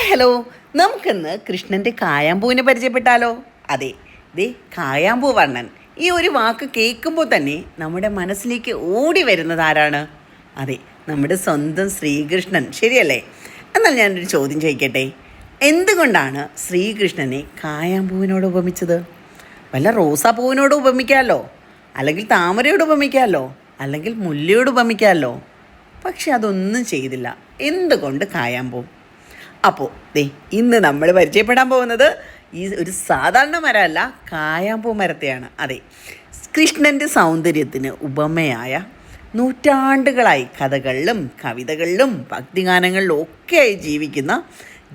Hello, നമുക്കിന്ന് കൃഷ്ണൻ്റെ കായാമ്പൂവിനെ പരിചയപ്പെട്ടാലോ? അതെ, ദേ കായാമ്പൂ വർണ്ണൻ. ഈ ഒരു വാക്ക് കേൾക്കുമ്പോൾ തന്നെ നമ്മുടെ മനസ്സിലേക്ക് ഓടി വരുന്നത് ആരാണ്? അതെ, നമ്മുടെ സ്വന്തം ശ്രീകൃഷ്ണൻ, ശരിയല്ലേ? എന്നാൽ ഞാനൊരു ചോദ്യം ചോദിക്കട്ടെ. എന്തുകൊണ്ടാണ് ശ്രീകൃഷ്ണനെ കായാമ്പൂവിനോട് ഉപമിച്ചത്? വല്ല റോസാപ്പൂവിനോട് ഉപമിക്കാമല്ലോ, അല്ലെങ്കിൽ താമരയോട് ഉപമിക്കാമല്ലോ, അല്ലെങ്കിൽ മുല്ലയോട് ഉപമിക്കാമല്ലോ. പക്ഷെ അതൊന്നും ചെയ്തില്ല. എന്തുകൊണ്ട് കായാമ്പൂ? അപ്പോൾ ഇന്ന് നമ്മൾ പരിചയപ്പെടാൻ പോകുന്നത് ഈ ഒരു സാധാരണ മരമല്ല, കായാമ്പൂ മരത്തെയാണ്. അതെ, കൃഷ്ണൻ്റെ സൗന്ദര്യത്തിന് ഉപമയായ നൂറ്റാണ്ടുകളായി കഥകളിലും കവിതകളിലും ഭക്തിഗാനങ്ങളിലും ഒക്കെയായി ജീവിക്കുന്ന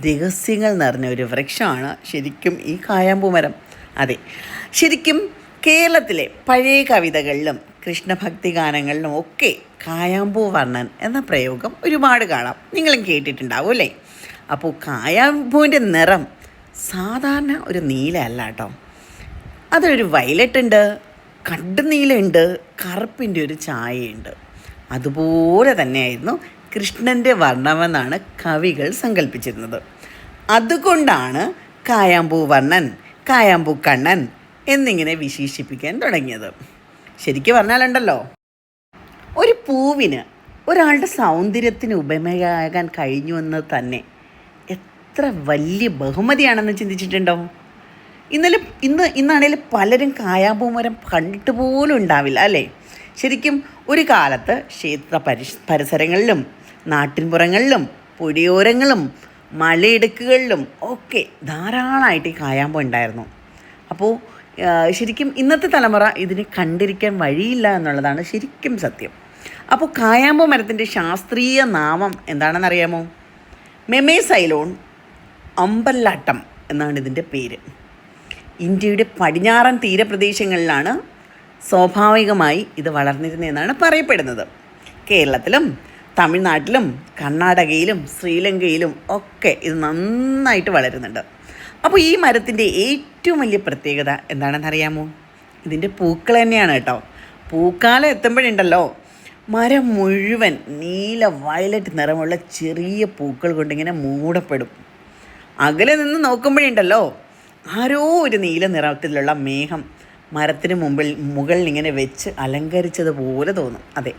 രഹസ്യങ്ങൾ നിറഞ്ഞ ഒരു വൃക്ഷമാണ് ശരിക്കും ഈ കായാമ്പൂ മരം. അതെ, ശരിക്കും കേരളത്തിലെ പഴയ കവിതകളിലും കൃഷ്ണഭക്തി ഗാനങ്ങളിലും ഒക്കെ കായാമ്പൂ വർണ്ണൻ എന്ന പ്രയോഗം ഒരുപാട് കാണാം. നിങ്ങളും കേട്ടിട്ടുണ്ടാവും അല്ലേ? അപ്പോൾ കായാമ്പൂവിൻ്റെ നിറം സാധാരണ ഒരു നീല അല്ല കേട്ടോ. അതൊരു വയലറ്റ് ഉണ്ട്, കടുനീലയുണ്ട്, കറുപ്പിൻ്റെ ഒരു ചായയുണ്ട്. അതുപോലെ തന്നെയായിരുന്നു കൃഷ്ണൻ്റെ വർണ്ണമെന്നാണ് കവികൾ സങ്കല്പിച്ചിരുന്നത്. അതുകൊണ്ടാണ് കായാമ്പൂ വർണ്ണൻ, കായാമ്പൂ കണ്ണൻ എന്നിങ്ങനെ വിശേഷിപ്പിക്കാൻ തുടങ്ങിയത്. ശരിക്കും പറഞ്ഞാലുണ്ടല്ലോ, ഒരു പൂവിന് ഒരാളുടെ സൗന്ദര്യത്തിന് ഉപമയാകാൻ കഴിഞ്ഞു എന്ന് തന്നെ എത്ര വലിയ ബഹുമതിയാണെന്ന് ചിന്തിച്ചിട്ടുണ്ടോ? ഇന്നാണെങ്കിൽ പലരും കായാമ്പൂ മരം കണ്ടിട്ട് പോലും ഉണ്ടാവില്ല അല്ലേ? ശരിക്കും ഒരു കാലത്ത് ക്ഷേത്ര പരിസരങ്ങളിലും നാട്ടിൻപുറങ്ങളിലും പുഴയോരങ്ങളും മലയിടുക്കുകളിലും ഒക്കെ ധാരാളമായിട്ട് ഈ കായാമ്പൂ ഉണ്ടായിരുന്നു. അപ്പോൾ ശരിക്കും ഇന്നത്തെ തലമുറ ഇതിനെ കണ്ടിരിക്കാൻ വഴിയില്ല എന്നുള്ളതാണ് ശരിക്കും സത്യം. അപ്പോൾ കായാമ്പൂ മരത്തിൻ്റെ ശാസ്ത്രീയ നാമം എന്താണെന്നറിയാമോ? മെമേസൈലോൺ അമ്പല്ലാട്ടം എന്നാണ് ഇതിൻ്റെ പേര്. ഇന്ത്യയുടെ പടിഞ്ഞാറൻ തീരപ്രദേശങ്ങളിലാണ് സ്വാഭാവികമായി ഇത് വളർന്നിരുന്നതെന്നാണ് പറയപ്പെടുന്നത്. കേരളത്തിലും തമിഴ്നാട്ടിലും കർണാടകയിലും ശ്രീലങ്കയിലും ഒക്കെ ഇത് നന്നായിട്ട് വളരുന്നുണ്ട്. അപ്പോൾ ഈ മരത്തിൻ്റെ ഏറ്റവും വലിയ പ്രത്യേകത എന്താണെന്നറിയാമോ? ഇതിൻ്റെ പൂക്കൾ തന്നെയാണ് കേട്ടോ. പൂക്കാലം എത്തുമ്പോഴുണ്ടല്ലോ, മരം മുഴുവൻ നീല വയലറ്റ് നിറമുള്ള ചെറിയ പൂക്കൾ കൊണ്ടിങ്ങനെ മൂടപ്പെടും. അകലെ നിന്ന് നോക്കുമ്പോഴുണ്ടല്ലോ, ആരോ ഒരു നീല നിറത്തിലുള്ള മേഘം മരത്തിന് മുകളിൽ ഇങ്ങനെ വെച്ച് അലങ്കരിച്ചതുപോലെ തോന്നും. അതെ,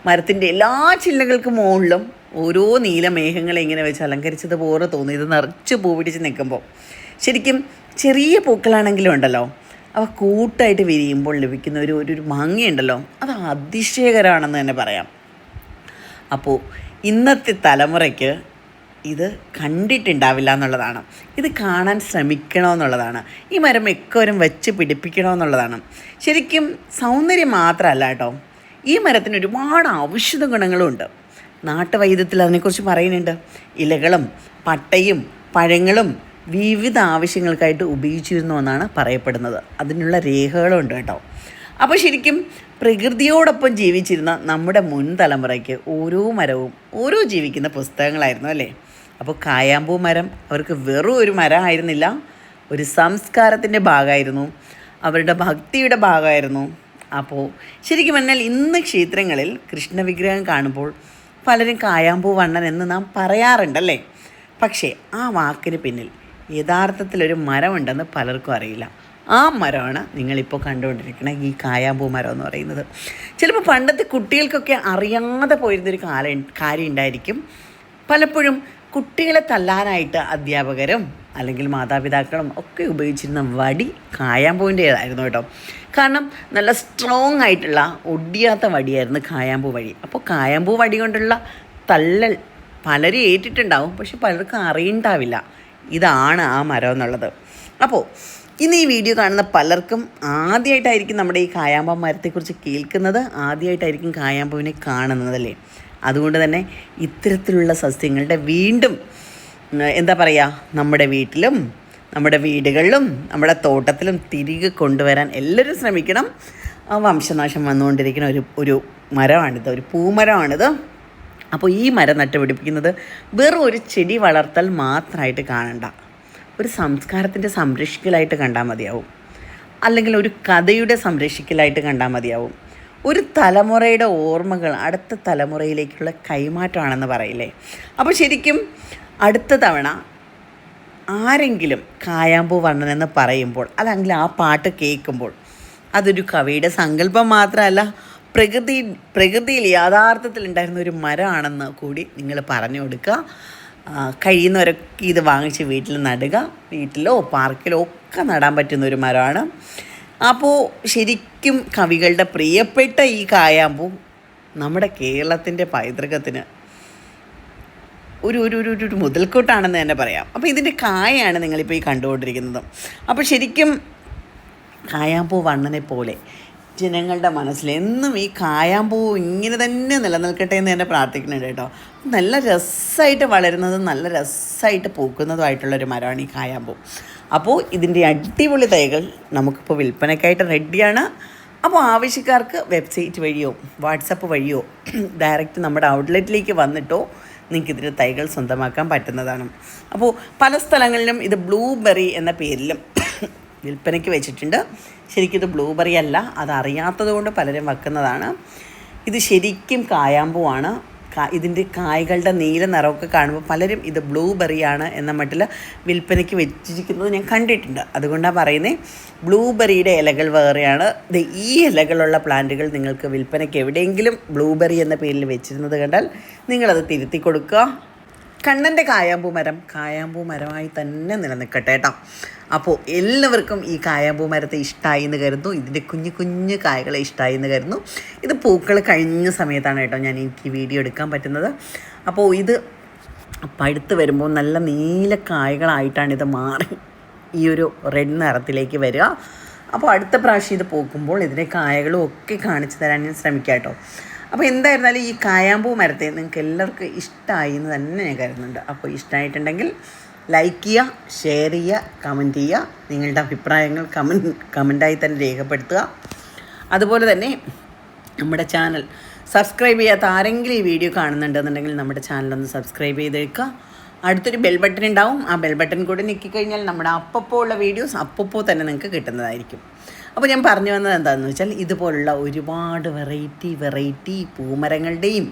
മരത്തിൻ്റെ എല്ലാ ചില്ലകൾക്ക് മുകളിലും ഓരോ നീല മേഘങ്ങളെ ഇങ്ങനെ വെച്ച് അലങ്കരിച്ചതുപോലെ തോന്നും. ഇത് നിറച്ച് പൂ പിടിച്ച് നിൽക്കുമ്പോൾ ശരിക്കും ചെറിയ പൂക്കളാണെങ്കിലും ഉണ്ടല്ലോ, അവ കൂട്ടായിട്ട് വിരിയുമ്പോൾ ലഭിക്കുന്ന ഒരു ഭംഗിയുണ്ടല്ലോ, അത് അതിശയകരമാണെന്ന് തന്നെ പറയാം. അപ്പോൾ ഇന്നത്തെ തലമുറയ്ക്ക് ഇത് കണ്ടിട്ടുണ്ടാവില്ല എന്നുള്ളതാണ്. ഇത് കാണാൻ ശ്രമിക്കണമെന്നുള്ളതാണ്. ഈ മരം എക്കോരം വെച്ച് പിടിപ്പിക്കണമെന്നുള്ളതാണ്. ശരിക്കും സൗന്ദര്യം മാത്രമല്ല കേട്ടോ, ഈ മരത്തിന് ഒരുപാട് ഔഷധ ഗുണങ്ങളുമുണ്ട്. നാട്ടുവൈദ്യത്തിൽ അതിനെക്കുറിച്ച് പറയുന്നുണ്ട്. ഇലകളും പട്ടയും പഴങ്ങളും വിവിധ ആവശ്യങ്ങൾക്കായിട്ട് ഉപയോഗിച്ചിരുന്നു എന്നാണ് പറയപ്പെടുന്നത്. അതിനുള്ള രേഖകളുണ്ട് കേട്ടോ. അപ്പോൾ ശരിക്കും പ്രകൃതിയോടൊപ്പം ജീവിച്ചിരുന്ന നമ്മുടെ മുൻ തലമുറയ്ക്ക് ഓരോ മരവും ഓരോ ജീവിക്കുന്ന പുസ്തകങ്ങളായിരുന്നു അല്ലേ? അപ്പോൾ കായാമ്പൂ മരം അവർക്ക് വെറും ഒരു മരമായിരുന്നില്ല, ഒരു സംസ്കാരത്തിൻ്റെ ഭാഗമായിരുന്നു, അവരുടെ ഭക്തിയുടെ ഭാഗമായിരുന്നു. അപ്പോൾ ശരിക്കും പറഞ്ഞാൽ ഇന്ന് ക്ഷേത്രങ്ങളിൽ കൃഷ്ണവിഗ്രഹം കാണുമ്പോൾ പലരും കായാമ്പൂ വണ്ണൻ എന്ന് നാം പറയാറുണ്ടല്ലേ? പക്ഷേ ആ വാക്കിന് പിന്നിൽ യഥാർത്ഥത്തിലൊരു മരമുണ്ടെന്ന് പലർക്കും അറിയില്ല. ആ മരമാണ് നിങ്ങളിപ്പോൾ കണ്ടുകൊണ്ടിരിക്കുന്ന ഈ കായാമ്പൂ മരം എന്ന് പറയുന്നത്. ചിലപ്പോൾ പണ്ടത്തെ കുട്ടികൾക്കൊക്കെ അറിയാതെ പോയിരുന്നൊരു കാര്യം ഉണ്ടായിരിക്കും. പലപ്പോഴും കുട്ടികളെ തല്ലാനായിട്ട് അധ്യാപകരും അല്ലെങ്കിൽ മാതാപിതാക്കളും ഒക്കെ ഉപയോഗിച്ചിരുന്ന വടി കായാമ്പൂവിൻ്റേതായിരുന്നു കേട്ടോ. കാരണം നല്ല സ്ട്രോങ് ആയിട്ടുള്ള ഒടിയാത്ത വടിയായിരുന്നു കായാമ്പൂ വടി. അപ്പോൾ കായാമ്പൂ വടി കൊണ്ടുള്ള തല്ലൽ പലരും ഏറ്റിട്ടുണ്ടാവും, പക്ഷെ പലർക്കും അറിയണ്ടാവില്ല ഇതാണ് ആ മരം എന്നുള്ളത്. അപ്പോൾ ഇന്ന് ഈ വീഡിയോ കാണുന്ന പലർക്കും ആദ്യമായിട്ടായിരിക്കും നമ്മുടെ ഈ കായാമ്പൂ മരത്തെക്കുറിച്ച് കേൾക്കുന്നത്, ആദ്യമായിട്ടായിരിക്കും കായാമ്പൂവിനെ കാണുന്നതല്ലേ? അതുകൊണ്ട് തന്നെ ഇത്തരത്തിലുള്ള സസ്യങ്ങളുടെ വീണ്ടും എന്താ പറയുക, നമ്മുടെ വീട്ടിലും നമ്മുടെ വീടുകളിലും നമ്മുടെ തോട്ടത്തിലും തിരികെ കൊണ്ടുവരാൻ എല്ലാവരും ശ്രമിക്കണം. വംശനാശം വന്നുകൊണ്ടിരിക്കുന്ന ഒരു മരമാണിത്, ഒരു പൂമരമാണിത്. അപ്പോൾ ഈ മരം നട്ടുപിടിപ്പിക്കുന്നത് വെറും ഒരു ചെടി വളർത്തൽ മാത്രമായിട്ട് കാണണ്ട, ഒരു സംസ്കാരത്തിൻ്റെ സംരക്ഷിക്കലായിട്ട് കണ്ടാൽ മതിയാവും, അല്ലെങ്കിൽ ഒരു കഥയുടെ സംരക്ഷിക്കലായിട്ട് കണ്ടാൽ മതിയാവും. ഒരു തലമുറയുടെ ഓർമ്മകൾ അടുത്ത തലമുറയിലേക്കുള്ള കൈമാറ്റമാണെന്ന് പറയില്ലേ? അപ്പോൾ ശരിക്കും അടുത്ത തവണ ആരെങ്കിലും കായാമ്പൂ വർണ്ണൻ എന്ന് പറയുമ്പോൾ അല്ലെങ്കിൽ ആ പാട്ട് കേൾക്കുമ്പോൾ അതൊരു കവിയുടെ സങ്കല്പം മാത്രമല്ല, പ്രകൃതിയിൽ യാഥാർത്ഥ്യത്തിൽ ഉണ്ടായിരുന്ന ഒരു മരമാണെന്ന് കൂടി നിങ്ങൾ പറഞ്ഞു കൊടുക്കുക. കഴിയുന്നവരൊക്കെ ഇത് വാങ്ങിച്ച് വീട്ടിൽ നടുക. വീട്ടിലോ പാർക്കിലോ ഒക്കെ നടാൻ പറ്റുന്ന ഒരു മരമാണ്. അപ്പോൾ ശരിക്കും കവികളുടെ പ്രിയപ്പെട്ട ഈ കായാമ്പൂ നമ്മുടെ കേരളത്തിൻ്റെ പൈതൃകത്തിന് ഒരു ഒരു ഒരു ഒരു മുതൽക്കൂട്ടാണെന്ന് തന്നെ പറയാം. അപ്പോൾ ഇതിൻ്റെ കായാണ് നിങ്ങളിപ്പോൾ ഈ കണ്ടുകൊണ്ടിരിക്കുന്നത്. അപ്പോൾ ശരിക്കും കായാമ്പൂ വണ്ണനെ പോലെ ജനങ്ങളുടെ മനസ്സിൽ എന്നും ഈ കായാമ്പൂ ഇങ്ങനെ തന്നെ നിലനിൽക്കട്ടെ എന്ന് തന്നെ പ്രാർത്ഥിക്കുന്നുണ്ട് കേട്ടോ. നല്ല രസമായിട്ട് വളരുന്നതും നല്ല രസമായിട്ട് പൂക്കുന്നതുമായിട്ടുള്ളൊരു മരമാണ് ഈ കായാമ്പൂ. അപ്പോൾ ഇതിൻ്റെ അടിപൊളി തൈകൾ നമുക്കിപ്പോൾ വിൽപ്പനയ്ക്കായിട്ട് റെഡിയാണ്. അപ്പോൾ ആവശ്യക്കാർക്ക് വെബ്സൈറ്റ് വഴിയോ വാട്സപ്പ് വഴിയോ ഡയറക്റ്റ് നമ്മുടെ ഔട്ട്ലെറ്റിലേക്ക് വന്നിട്ടോ നിങ്ങൾക്ക് ഇതിൻ്റെ തൈകൾ സ്വന്തമാക്കാൻ പറ്റുന്നതാണ്. അപ്പോൾ പല സ്ഥലങ്ങളിലും ഇത് ബ്ലൂബെറി എന്ന പേരിലും വിൽപ്പനയ്ക്ക് വെച്ചിട്ടുണ്ട്. ശരിക്കും ഇത് ബ്ലൂബെറി അല്ല, അതറിയാത്തത് കൊണ്ട് പലരും വെക്കുന്നതാണ്. ഇത് ശരിക്കും കായാമ്പൂവാണ്. ഇതിൻ്റെ കായ്കളുടെ നീല നിറമൊക്കെ കാണുമ്പോൾ പലരും ഇത് ബ്ലൂബെറിയാണ് എന്ന മട്ടിൽ വിൽപ്പനയ്ക്ക് വെച്ചിരിക്കുന്നത് ഞാൻ കണ്ടിട്ടുണ്ട്. അതുകൊണ്ടാണ് പറയുന്നത്. ബ്ലൂബെറിയുടെ ഇലകൾ വേറെയാണ്. ഈ ഇലകളുള്ള പ്ലാന്റുകൾ നിങ്ങൾക്ക് വിൽപ്പനയ്ക്ക് എവിടെയെങ്കിലും ബ്ലൂബെറി എന്ന പേരിൽ വെച്ചിരുന്നത് കണ്ടാൽ നിങ്ങളത് തിരുത്തി കൊടുക്കുക. കണ്ണൻ്റെ കായാമ്പൂ മരമായി തന്നെ നിലനിൽക്കട്ടെ കേട്ടോ. അപ്പോൾ എല്ലാവർക്കും ഈ കായാമ്പൂ മരത്തെ ഇഷ്ടമായി എന്ന് കരുതുന്നു. ഇതിൻ്റെ കുഞ്ഞു കുഞ്ഞു കായകളെ ഇഷ്ടമായി എന്ന് കരുതുന്നു. ഇത് പൂക്കൾ കഴിഞ്ഞ സമയത്താണ് കേട്ടോ എനിക്ക് വീഡിയോ എടുക്കാൻ പറ്റുന്നത്. അപ്പോൾ ഇത് പഴുത്ത് വരുമ്പോൾ നല്ല നീല കായകളായിട്ടാണ് ഇത് മാറി ഈ ഒരു റെഡ് നിറത്തിലേക്ക് വരിക. അപ്പോൾ അടുത്ത പ്രാവശ്യം ഇത് പൂക്കുമ്പോൾ ഇതിൻ്റെ കായകളും ഒക്കെ കാണിച്ചു തരാൻ ഞാൻ ശ്രമിക്കാം കേട്ടോ. അപ്പോൾ എന്തായിരുന്നാലും ഈ കായാമ്പൂ മരത്തെ നിങ്ങൾക്ക് എല്ലാവർക്കും ഇഷ്ടമായി എന്ന് തന്നെ ഞാൻ കരുതുന്നുണ്ട്. അപ്പോൾ ഇഷ്ടമായിട്ടുണ്ടെങ്കിൽ ലൈക്ക് ചെയ്യുക, ഷെയർ ചെയ്യുക, കമൻറ്റ് ചെയ്യുക. നിങ്ങളുടെ അഭിപ്രായങ്ങൾ കമൻറ്റായി തന്നെ രേഖപ്പെടുത്തുക. അതുപോലെ തന്നെ നമ്മുടെ ചാനൽ സബ്സ്ക്രൈബ് ചെയ്യാത്ത ആരെങ്കിലും ഈ വീഡിയോ കാണുന്നുണ്ടെന്നുണ്ടെങ്കിൽ നമ്മുടെ ചാനലൊന്ന് സബ്സ്ക്രൈബ് ചെയ്തേക്കുക. അടുത്തൊരു ബെൽ ബട്ടൺ ഉണ്ടാവും. ആ ബെൽ ബട്ടൺ കൂടി ഞെക്കിക്കഴിഞ്ഞാൽ നമ്മുടെ അപ്പോൾ ഉള്ള വീഡിയോസ് അപ്പോൾ തന്നെ നിങ്ങൾക്ക് കിട്ടുന്നതായിരിക്കും. അപ്പോൾ ഞാൻ പറഞ്ഞു വന്നത് എന്താണെന്ന് വെച്ചാൽ ഇതുപോലുള്ള ഒരുപാട് വെറൈറ്റി പൂമരങ്ങളുടെയും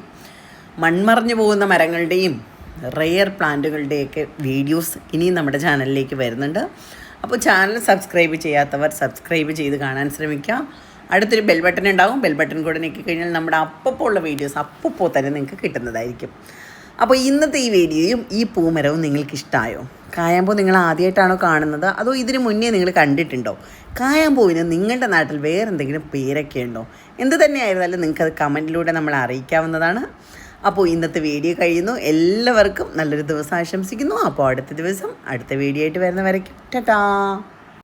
മൺമറഞ്ഞു പോകുന്ന മരങ്ങളുടെയും റെയർ പ്ലാന്റുകളുടെയൊക്കെ വീഡിയോസ് ഇനിയും നമ്മുടെ ചാനലിലേക്ക് വരുന്നുണ്ട്. അപ്പോൾ ചാനൽ സബ്സ്ക്രൈബ് ചെയ്യാത്തവർ സബ്സ്ക്രൈബ് ചെയ്ത് കാണാൻ ശ്രമിക്കുക. അടുത്തൊരു ബെൽ ബട്ടൺ ഉണ്ടാവും. ബെൽ ബട്ടൺ കൂടെ ഞെക്കിക്കഴിഞ്ഞാൽ നമ്മുടെ അപ്പോൾ ഉള്ള വീഡിയോസ് അപ്പോൾ തന്നെ നിങ്ങൾക്ക് കിട്ടുന്നതായിരിക്കും. അപ്പോൾ ഇന്നത്തെ ഈ വീഡിയോയും ഈ പൂമരവും നിങ്ങൾക്ക് ഇഷ്ടമായോ? കായാമ്പൂ നിങ്ങൾ ആദ്യമായിട്ടാണോ കാണുന്നത്, അതോ ഇതിന് മുന്നേ നിങ്ങൾ കണ്ടിട്ടുണ്ടോ? കായാമ്പൂവിന് നിങ്ങളുടെ നാട്ടിൽ വേറെ എന്തെങ്കിലും പേരൊക്കെ ഉണ്ടോ? എന്ത് തന്നെയായിരുന്നാലും നിങ്ങൾക്കത് കമൻറ്റിലൂടെ നമ്മളെ അറിയിക്കാവുന്നതാണ്. അപ്പോൾ ഇന്നത്തെ വീഡിയോ കഴിയുന്നു. എല്ലാവർക്കും നല്ലൊരു ദിവസം ആശംസിക്കുന്നു. അപ്പോൾ അടുത്ത ദിവസം അടുത്ത വീഡിയോ ആയിട്ട് വരുന്നവരേക്കും ടാറ്റാ.